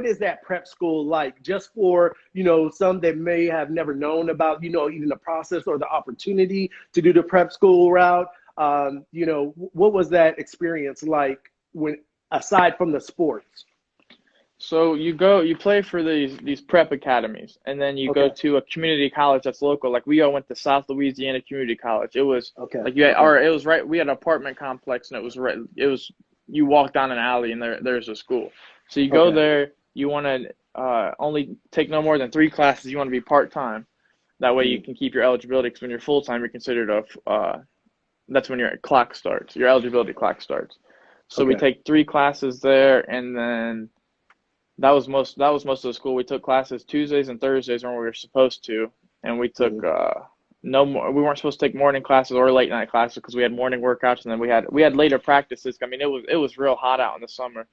is that prep school like, just for, some that may have never known about, even the process or the opportunity to do the prep school route? What was that experience like, when aside from the sports? So you play for these prep academies, and then you go Okay. to a community college that's local. Like we all went to South Louisiana Community College. It was Okay. like you had, Okay. or it was right. We had an apartment complex, and it was right. It was you walk down an alley, and there's a school. So you go Okay. there. You want to only take no more than 3 classes. You want to be part time. That way you Mm. can keep your eligibility. Because when you're full time, you're considered that's when your clock starts. Your eligibility clock starts. So we Okay. take 3 classes there, and then that was most of the school. We took classes Tuesdays and Thursdays when we were supposed to, and we took Mm. no more. We weren't supposed to take morning classes or late night classes because we had morning workouts, and then we had later practices. I mean, it was real hot out in the summer,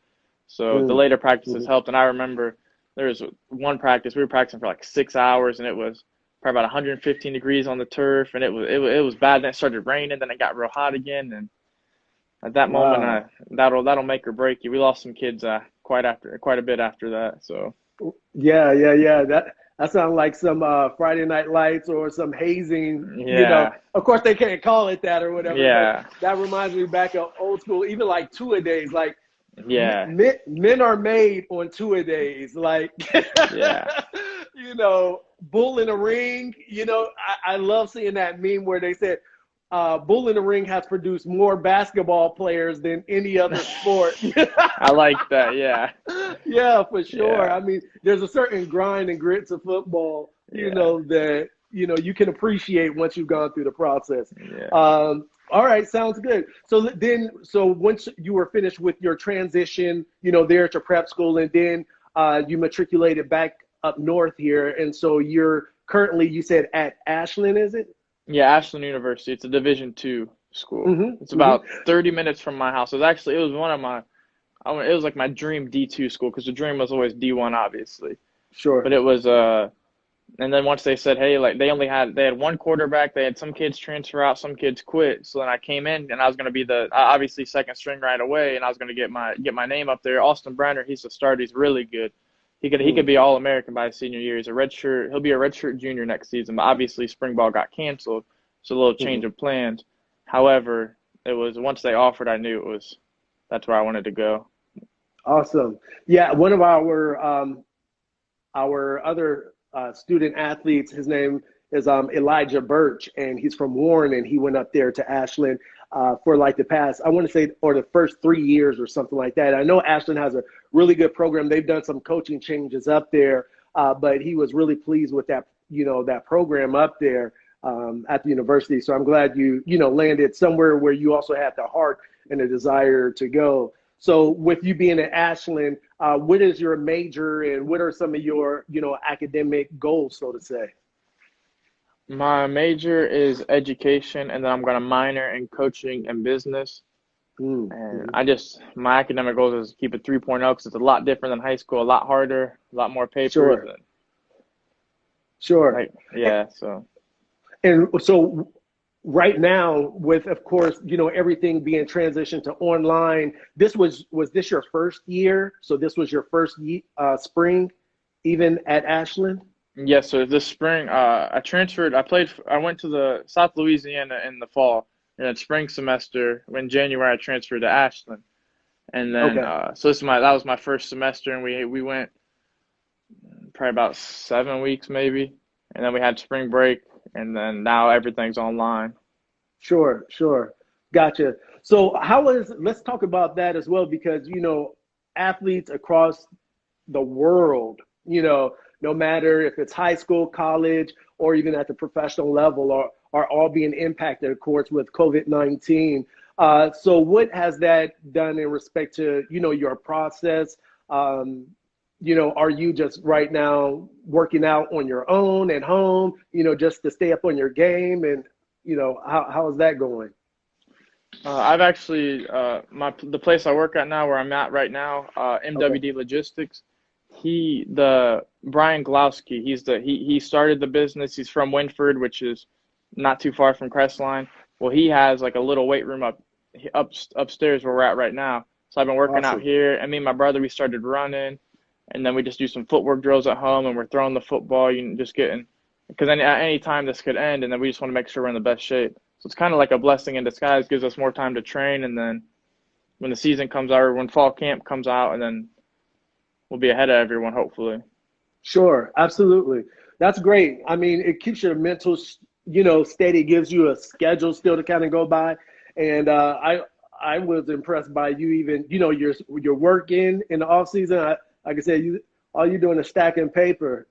so the Mm. later practices Mm. helped. And I remember there was one practice we were practicing for like 6 hours, and it was probably about 115 degrees on the turf, and it was bad. Then it started raining, then it got real hot again, and at that moment, Wow. that'll make or break you. We lost some kids quite a bit after that. So Yeah, yeah, yeah. That sounds like some Friday Night Lights or some hazing. yeah, Of course, they can't call it that or whatever, but yeah, that reminds me back of old school. Even like two-a-days, like yeah, men are made on two-a-days. Like, yeah, bull in a ring. I love seeing that meme where they said, Bull in the Ring has produced more basketball players than any other sport. I like that. Yeah, Yeah, for sure. yeah, I mean, there's a certain grind and grit to football, yeah, that, you can appreciate once you've gone through the process. yeah. All right, sounds good. So once you were finished with your transition, there at your prep school, and then you matriculated back up north here. And so you're currently, you said, at Ashland, is it? Yeah, Ashland University. It's a Division II school. It's Mm-hmm. Mm-hmm. about 30 minutes from my house. It was one of my, it was like my dream D2 school because the dream was always D1, obviously. But Sure. it was and then once they said, hey, like they had one quarterback, they had some kids transfer out, some kids quit. So then I came in and I was going to be the obviously second string right away, and I was going to get my name up there. Austin Brenner, he's a starter. He's really good. He could Mm. be All American by his senior year. He'll be a redshirt junior next season. But obviously spring ball got canceled, so a little change Mhm. of plans. However, it was once they offered, I knew that's where I wanted to go. Awesome. Yeah, one of our other student athletes, his name is Elijah Birch, and he's from Warren, and he went up there to Ashland for like the past, I want to say, or the first 3 years or something like that. I know Ashland has a really good program. They've done some coaching changes up there, but he was really pleased with that, that program up there at the university. So I'm glad you landed somewhere where you also had the heart and the desire to go. So with you being at Ashland, what is your major, and what are some of your, academic goals, so to say? My major is education, and then I'm going to minor in coaching and business. And Mm-hmm. my academic goals is to keep it 3.0 because it's a lot different than high school, a lot harder, a lot more papers, Sure, and sure. like, yeah, so. And so right now, with, of course, everything being transitioned to online, was this your first year? So this was your first spring, even at Ashland? Yes, so this spring, I transferred. I went to the South Louisiana in the fall, and then spring semester. In January, I transferred to Ashland, and then Okay. so that was my first semester, and we went probably about 7 weeks maybe, and then we had spring break, and then now everything's online. Sure, sure. Gotcha. So let's talk about that as well, because, athletes across the world, no matter if it's high school, college, or even at the professional level, are all being impacted, of course, with COVID-19. So what has that done in respect to, your process? Are you just right now working out on your own at home, just to stay up on your game? And, how is that going? I've actually the place I work at now, where I'm at right now, Okay. MWD Logistics. The Brian Glowski, he started the business. He's from Winford, which is not too far from Crestline. Well, he has like a little weight room upstairs where we're at right now. So I've been working out Awesome. here, and me and my brother, we started running. and then we just do some footwork drills at home, and we're throwing the football. You just getting because at any time this could end, and then we just want to make sure we're in the best shape. So it's kind of like a blessing in disguise. Gives us more time to train, and then when the season comes out, or when fall camp comes out, and then we'll be ahead of everyone, hopefully. Sure, absolutely. That's great. I mean, it keeps your mental, steady, gives you a schedule still to kind of go by. And I was impressed by you even, you're working in the off season. Like I said, all you're doing is stacking paper,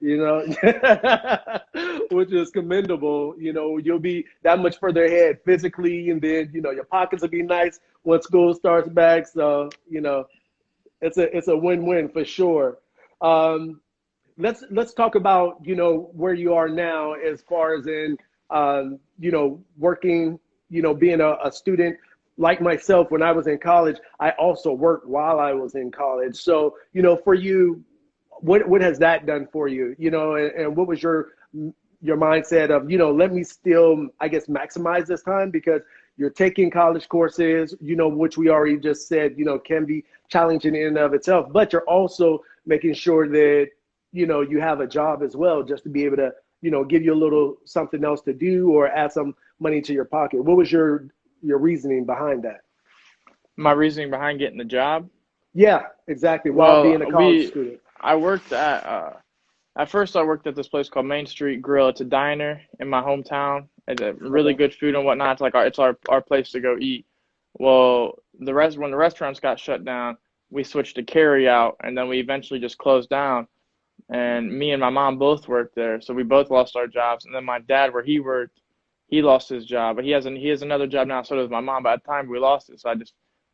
which is commendable. You'll be that much further ahead physically, and then, your pockets will be nice when school starts back. So, it's a win-win for sure. Let's talk about where you are now as far as in working, being a student like myself. When I was in college, I also worked while I was in college. So for you, what has that done for you? And what was your mindset of let me still, I guess, maximize this time, because you're taking college courses, which we already just said can be challenging in and of itself, but you're also making sure that you have a job as well, just to be able to give you a little something else to do or add some money to your pocket. What was your reasoning behind that? My reasoning behind getting the job? Yeah, exactly. While being a college student. I worked at first I worked at this place called Main Street Grill. It's a diner in my hometown. It's a really good food and whatnot. It's like it's our place to go eat. Well, when the restaurants got shut down, we switched to carry out, and then we eventually just closed down. And me and my mom both worked there, so we both lost our jobs. And then my dad, where he worked, he lost his job, but he has another job now. So does my mom. But at the time we lost it, so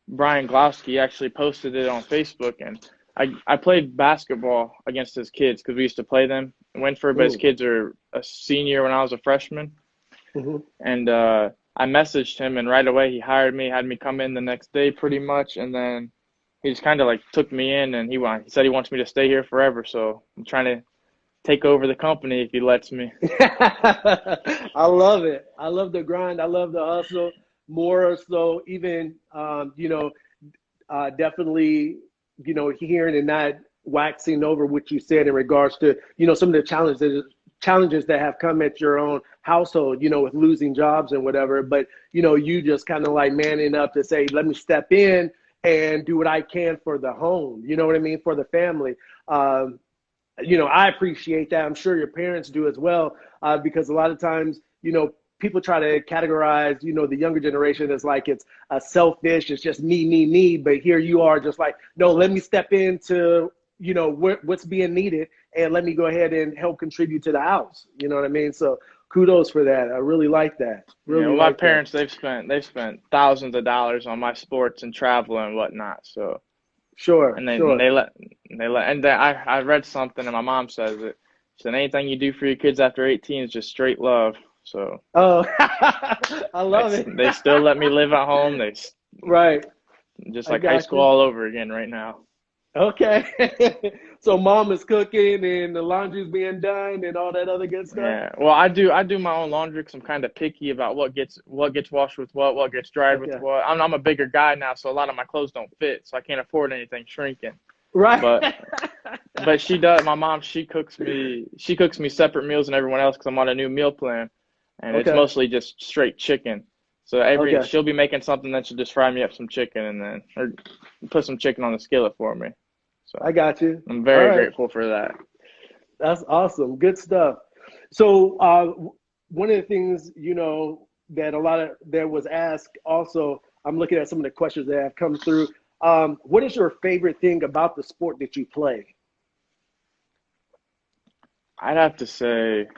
Brian Glowski actually posted it on Facebook, and I played basketball against his kids because we used to play them in Wynford, but his kids are a senior when I was a freshman. Mm-hmm. And I messaged him, and right away he hired me, had me come in the next day pretty much, and then he just kind of like took me in, and he said he wants me to stay here forever. So I'm trying to take over the company if he lets me. I love it. I love the grind. I love the hustle more so even, definitely, hearing and not waxing over what you said in regards to, some of the challenges that have come at your own household, with losing jobs and whatever. But, you just kind of like manning up to say, let me step in and do what I can for the home, you know what I mean, for the family. I appreciate that. I'm sure your parents do as well, because a lot of times, people try to categorize, the younger generation as like it's selfish, it's just me. But here you are just like, no, let me step into, what's being needed, and let me go ahead and help contribute to the house. You know what I mean? So kudos for that. I really like that. Really, my parents, they've spent thousands of dollars on my sports and travel and whatnot. So sure, and and I read something, and my mom says it. She said anything you do for your kids after 18 is just straight love. So I love it. They still let me live at home. Right, just like high school all over again right now. Okay. So mom is cooking and the laundry's being done and all that other good stuff. Yeah. Well, I do my own laundry because I'm kind of picky about what gets washed with what gets dried with what. I'm a bigger guy now, so a lot of my clothes don't fit, so I can't afford anything shrinking. Right. But she does. My mom, she cooks me separate meals than everyone else because I'm on a new meal plan, and it's mostly just straight chicken. So she'll be making something, then she'll just fry me up some chicken or put some chicken on the skillet for me. So I got you. I'm very grateful for that. That's awesome. Good stuff. So one of the things, that that was asked also, I'm looking at some of the questions that have come through. What is your favorite thing about the sport that you play? I'd have to say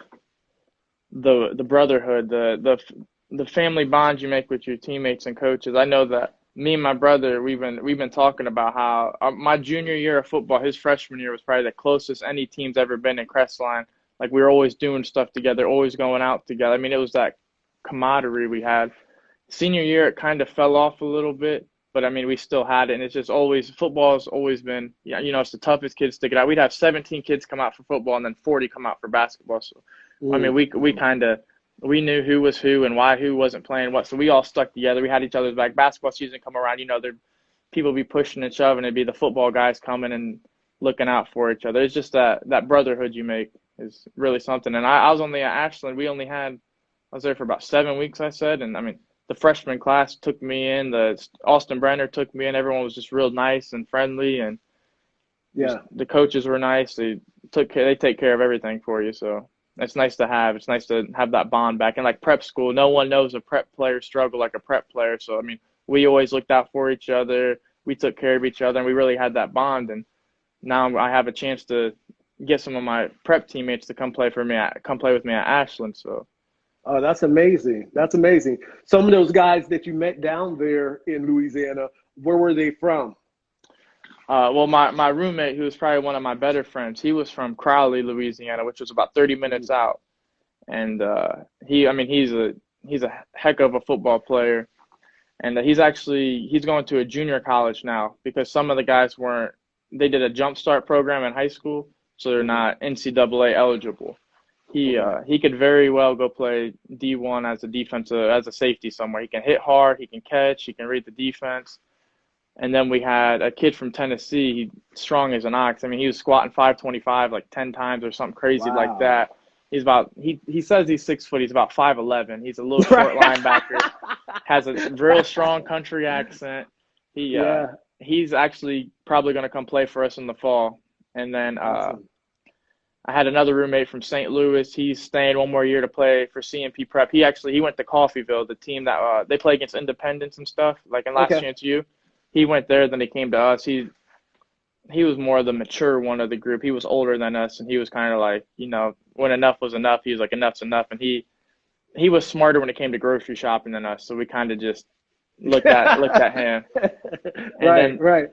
the brotherhood, the family bond you make with your teammates and coaches. I know that me and my brother, we've been talking about how my junior year of football, his freshman year was probably the closest any team's ever been in Crestline. Like we were always doing stuff together, always going out together. I mean, it was that camaraderie we had. Senior year, it kind of fell off a little bit, but I mean, we still had it. And it's just football has always been, it's the toughest kids to stick it out. We'd have 17 kids come out for football and then 40 come out for basketball. So, I mean, we knew who was who and why who wasn't playing what. So we all stuck together. We had each other's back. Basketball season come around, there'd people be pushing and shoving. It'd be the football guys coming and, looking out for each other. It's just that brotherhood you make is really something. And I was only at Ashland. I was there for about 7 weeks, I said. And I mean, the freshman class took me in. The Austin Brenner took me in. Everyone was just real nice and friendly, and just Yeah. the coaches were nice. They take care of everything for you. So it's nice to have. It's nice to have that bond back. And like prep school, no one knows a prep player struggle like a prep player. So I mean, we always looked out for each other. We took care of each other, and we really had that bond. And now I have a chance to get some of my prep teammates to come play with me at Ashland. So. Oh, that's amazing. That's amazing. Some of those guys that you met down there in Louisiana, where were they from? Well, my roommate, who was probably one of my better friends, he was from Crowley, Louisiana, which was about 30 minutes out. And he's a heck of a football player. And he's going to a junior college now because some of the guys they did a jump start program in high school, so they're not NCAA eligible. He could very well go play D1 as a safety somewhere. He can hit hard, he can catch, he can read the defense. And then we had a kid from Tennessee, strong as an ox. I mean, he was squatting 525 like 10 times or something crazy like that. He says he's 6 foot. He's about 5'11". He's a little short linebacker. Has a real strong country accent. He's actually probably going to come play for us in the fall. And then Awesome. I had another roommate from St. Louis. He's staying one more year to play for CMP Prep. He went to Coffeyville, the team that they play against Independence and stuff, like in Last Chance U. He went there, then he came to us. He was more of the mature one of the group. He was older than us, and he was kind of like, when enough was enough, he was like, enough's enough. And he was smarter when it came to grocery shopping than us, so we kind of just looked at him. And right.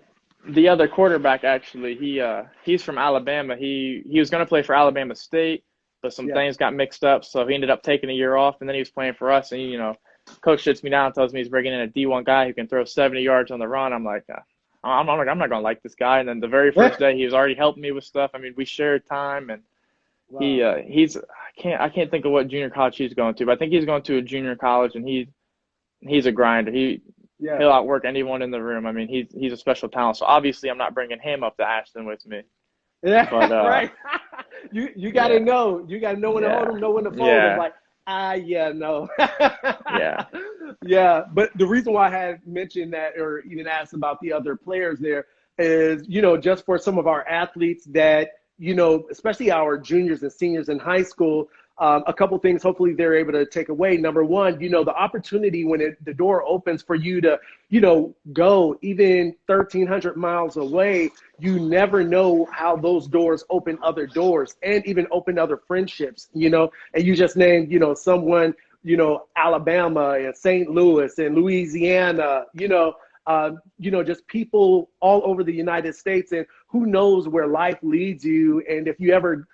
The other quarterback, actually, he's from Alabama. He was going to play for Alabama State, but some things got mixed up, so he ended up taking a year off, and then he was playing for us. And coach sits me down and tells me he's bringing in a D1 guy who can throw 70 yards on the run. I'm like, I'm not going to like this guy. And then the very first day, he was already helping me with stuff. I mean, we shared time, and I can't think of what junior college he's going to, but I think he's going to a junior college, and he's a grinder. He'll outwork anyone in the room. I mean, he's a special talent. So obviously, I'm not bringing him up to Ashton with me. Yeah, but, right. You got to know. You got to know when to hold him, know when to fold him. Like, no. Yeah. But the reason why I had mentioned that, or even asked about the other players there, is just for some of our athletes that especially our juniors and seniors in high school. A couple things hopefully they're able to take away. Number one, the opportunity when the door opens for you to, go even 1,300 miles away, you never know how those doors open other doors and even open other friendships, and you just named, someone, Alabama and St. Louis and Louisiana, just people all over the United States, and who knows where life leads you. And if you ever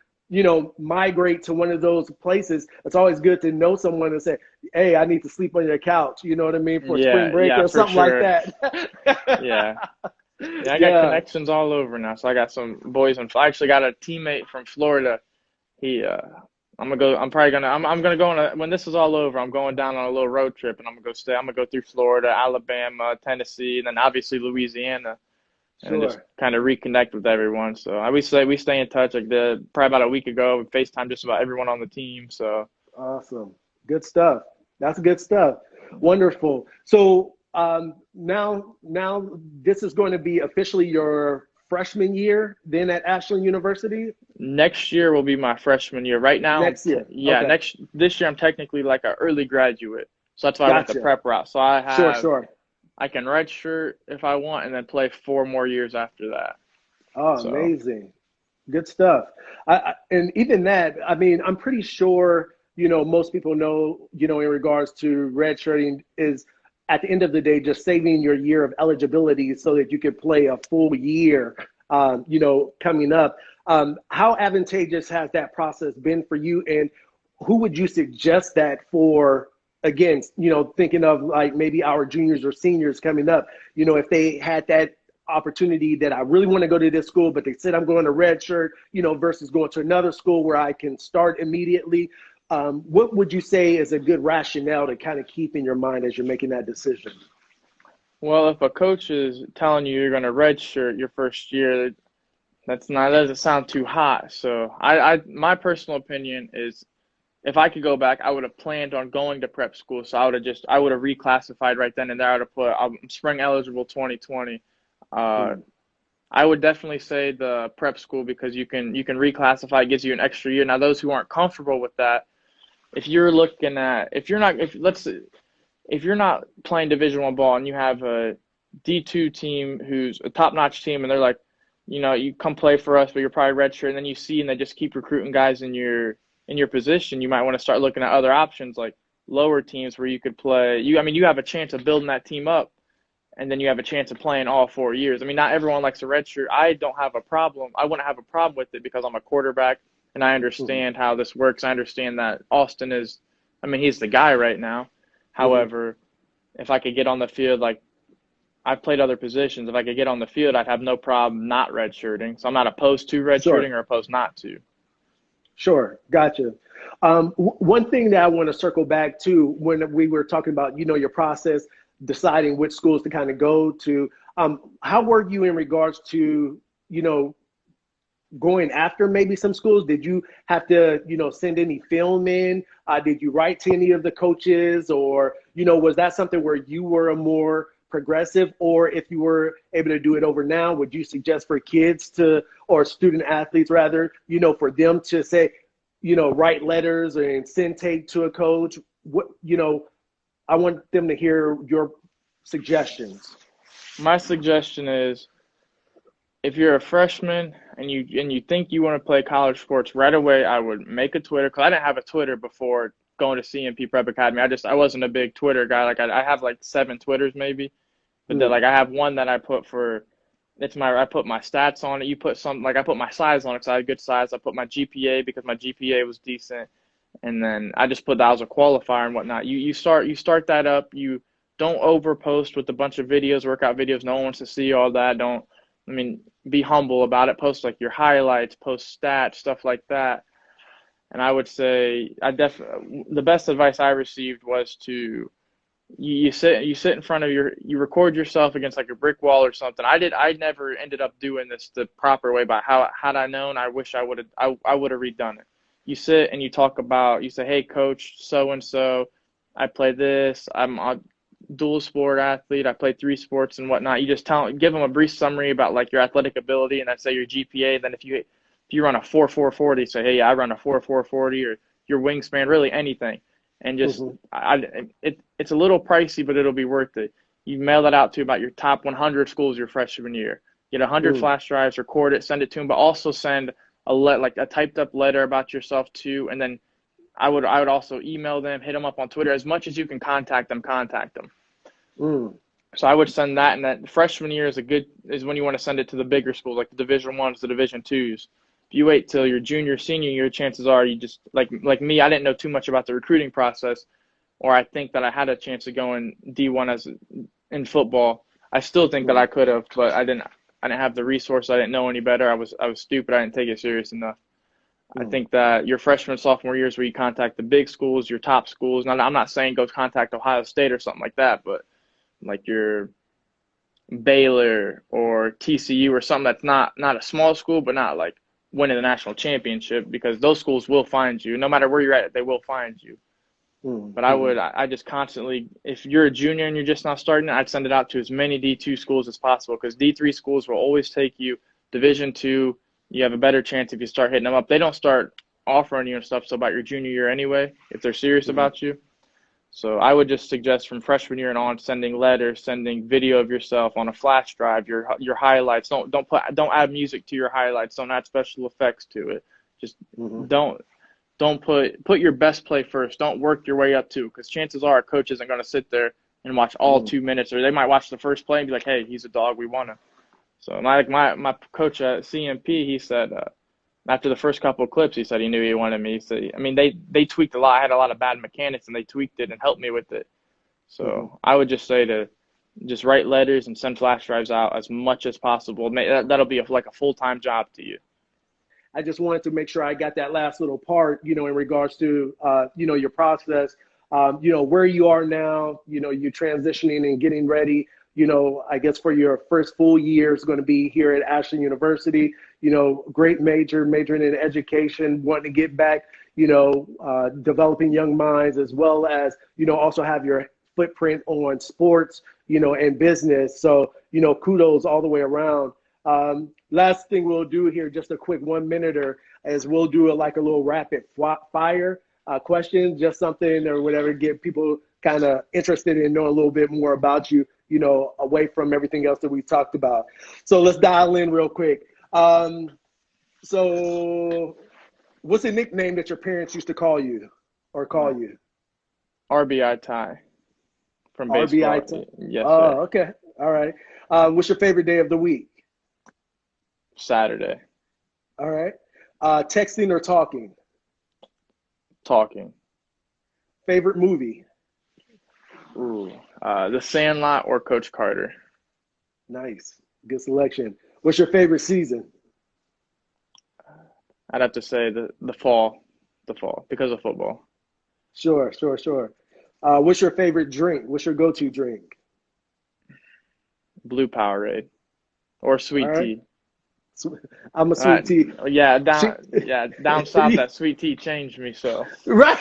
migrate to one of those places, it's always good to know someone and say, hey, I need to sleep on your couch. You know what I mean? For spring break or something like that. I got connections all over now. So I got some boys, and I actually got a teammate from Florida. I'm gonna go when this is all over, I'm going down on a little road trip, and I'm gonna go through Florida, Alabama, Tennessee, and then obviously Louisiana. And just kind of reconnect with everyone. So we stay in touch. Like probably about a week ago, we FaceTime just about everyone on the team. So awesome, good stuff. That's good stuff. Wonderful. So now this is going to be officially your freshman year then at Ashland University. Next year will be my freshman year. Right now, next year. This year I'm technically like an early graduate. So that's why I went the prep route. So I have I can redshirt if I want, and then play 4 more years after that. Oh, amazing. Good stuff. And even that, I mean, I'm pretty sure, most people know, in regards to redshirting is at the end of the day, just saving your year of eligibility so that you could play a full year, coming up. How advantageous has that process been for you, and who would you suggest that for? Again, thinking of like maybe our juniors or seniors coming up, if they had that opportunity that I really want to go to this school, but they said I'm going to redshirt, versus going to another school where I can start immediately. What would you say is a good rationale to kind of keep in your mind as you're making that decision? Well, if a coach is telling you you're going to redshirt your first year, That doesn't sound too hot. So my personal opinion is if I could go back, I would have planned on going to prep school. So I would have reclassified right then and there. I would have put I'm spring eligible 2020. Uh, Mm. I would definitely say the prep school because you can reclassify. It gives you an extra year. Now those who aren't comfortable with that, if you're looking at if you're not if let's if you're not playing Division 1 ball and you have a D2 team who's a top-notch team and they're like, you come play for us, but you're probably redshirt, and then you see and they just keep recruiting guys in your position, you might want to start looking at other options like lower teams where you could play. You have a chance of building that team up, and then you have a chance of playing all 4 years. I mean, not everyone likes a redshirt. I don't have a problem. I wouldn't have a problem with it because I'm a quarterback and I Mm-hmm. understand how this works. I understand that Austin is, I mean, he's the guy right now. Mm-hmm. However, if I could get on the field, like I've played other positions, if I could get on the field, I'd have no problem not redshirting. So I'm not opposed to redshirting Sure. or opposed not to. Sure, gotcha. One thing that I want to circle back to when we were talking about, your process, deciding which schools to kind of go to. How were you in regards to, you know, going after maybe some schools? Did you have to, send any film in? Did you write to any of the coaches, or, was that something where you were a more progressive, or if you were able to do it over now, would you suggest for kids to, or student athletes rather, for them to say, write letters and send tape to a coach? What, I want them to hear your suggestions. My suggestion is if you're a freshman and you think you want to play college sports right away, I would make a Twitter because I didn't have a Twitter before going to CMP Prep Academy. I wasn't a big Twitter guy. Like I have like 7 Twitters maybe, but then Mm, like I have one that I put for I put my stats on it. You put some like I put my size on it because I had good size. I put my GPA because my GPA was decent, and then I just put that as a qualifier and whatnot. You start that up. You don't overpost with a bunch of videos, workout videos. No one wants to see all that. Don't I mean be humble about it. Post like your highlights, post stats, stuff like that. And I would say the best advice I received was to you sit in front of you record yourself against like a brick wall or something. I never ended up doing this the proper way, but how had I known, I wish I would have redone it. You sit and you talk about you say, hey coach, so and so, I play this, I'm a dual sport athlete, I play 3 sports and whatnot. You just give them a brief summary about like your athletic ability and then say your GPA. Then if you run a 4.440, say, hey, I run a 4.440, or your wingspan, really anything. And just mhm, it's a little pricey, but it'll be worth it. You mail that out to about your top 100 schools your freshman year. Get 100 mm, flash drives, record it, send it to them, but also send like a typed up letter about yourself too. And then I would also email them, hit them up on Twitter as much as you can contact them. Contact them. mm, So I would send that, and that freshman year is when you want to send it to the bigger schools like the Division 1s, the Division 2s. If you wait till your junior, senior year, chances are you just like me. I didn't know too much about the recruiting process, or I think that I had a chance of going D1 as in football. I still think that mm, I could have, but I didn't. I didn't have the resource. I didn't know any better. I was stupid. I didn't take it serious enough. I mm. think that your freshman, sophomore years where you contact the big schools, your top schools. Now, I'm not saying go contact Ohio State or something like that, but like your Baylor or TCU or something that's not a small school, but not like winning the national championship, because those schools will find you. No matter where you're at, they will find you. Mm, But mm, I just constantly, if you're a junior and you're just not starting, I'd send it out to as many D2 schools as possible, because D3 schools will always take you. Division 2, you have a better chance if you start hitting them up. They don't start offering you and stuff so about your junior year anyway, if they're serious mm, about you. So I would just suggest from freshman year and on, sending letters, sending video of yourself on a flash drive, your highlights. Don't add music to your highlights. Don't add special effects to it. Just mhm, don't don't put your best play first. Don't work your way up to, because chances are a coach isn't going to sit there and watch all mm. 2 minutes, or they might watch the first play and be like, hey, he's a dog, we want him. So my coach at CMP, he said after the first couple of clips, he said he knew he wanted me. He said, I mean, they tweaked a lot. I had a lot of bad mechanics, and they tweaked it and helped me with it. Mhm. So I would just say to just write letters and send flash drives out as much as possible. That'll be like a full-time job to you. I just wanted to make sure I got that last little part, in regards to, your process, where you are now, you transitioning and getting ready, I guess for your first full year is going to be here at Ashland University. great majoring in education, wanting to get back, developing young minds, as well as, also have your footprint on sports, and business. So, kudos all the way around. Last thing we'll do here, just a quick 1 minute, is we'll do like a little rapid fire question, just something or whatever, get people kind of interested in knowing a little bit more about you, away from everything else that we talked about. So let's dial in real quick. So what's a nickname that your parents used to call you or call you? RBI Ty from baseball. RBI Ty. Yes, Oh, sir. okay. All right. What's your favorite day of the week? Saturday. All right. Texting or talking? Talking. Favorite movie? Ooh. The Sandlot or Coach Carter. Nice. Good selection. What's your favorite season? I'd have to say the fall. The fall, because of football. Sure. What's your favorite drink? What's your go-to drink? Blue Powerade or sweet tea. I'm a sweet tea. Yeah, down south that sweet tea changed me, so. Right.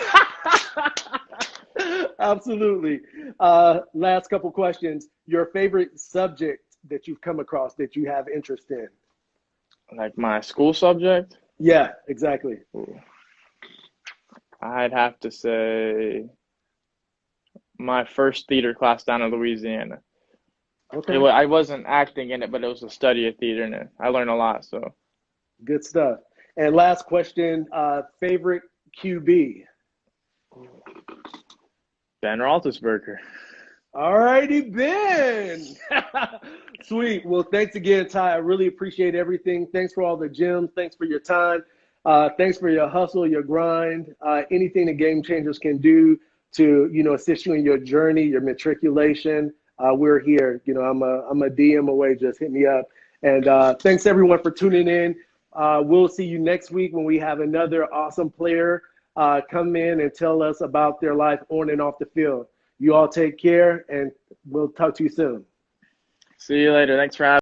Absolutely. Last couple questions. Your favorite subject that you've come across that you have interest in? Like my school subject? Yeah, exactly. Ooh. I'd have to say my first theater class down in Louisiana. Okay. I wasn't acting in it, but it was a study of theater, and I learned a lot. So good stuff. And last question: favorite QB? Ben Roethlisberger. All righty, Ben. Sweet. Well, thanks again, Ty. I really appreciate everything. Thanks for all the gems. Thanks for your time. Thanks for your hustle, your grind. Anything that Game Changers can do to assist you in your journey, your matriculation. We're here. I'm a DM away. Just hit me up. And thanks everyone for tuning in. We'll see you next week when we have another awesome player come in and tell us about their life on and off the field. You all take care, and we'll talk to you soon. See you later. Thanks for having me.